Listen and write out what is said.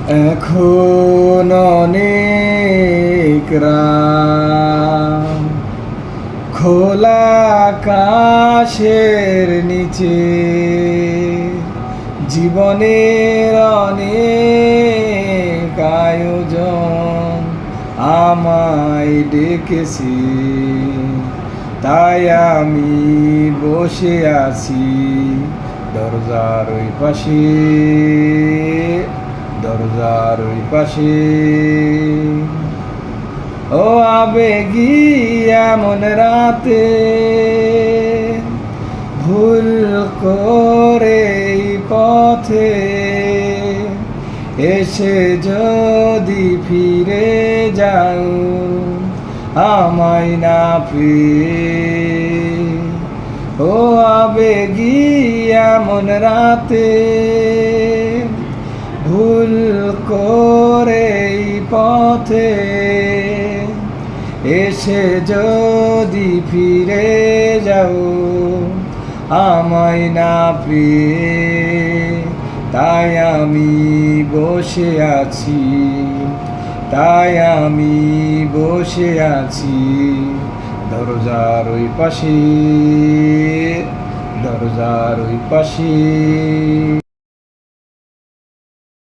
এখন অনেক রাত খোলা আকাশের নিচে জীবনের অনেক আয়োজন আমায় ডেকেছে, তাই আমি বসে আছি দরজার ওই পাশে, দরজার ওই পাশে। ও আবেগী এমন রাতে ভুল করে পথে এসে যদি ফিরে যাও আমায় না পেয়ে। ও আবেগী এমন রাতে ভুল করে পথে এসে যদি ফিরে যাও আমায় না পেয়ে, তাই আমি বসে আছি, তাই আমি বসে আছি দরজার ওই পাশে, দরজার ওই পাশে।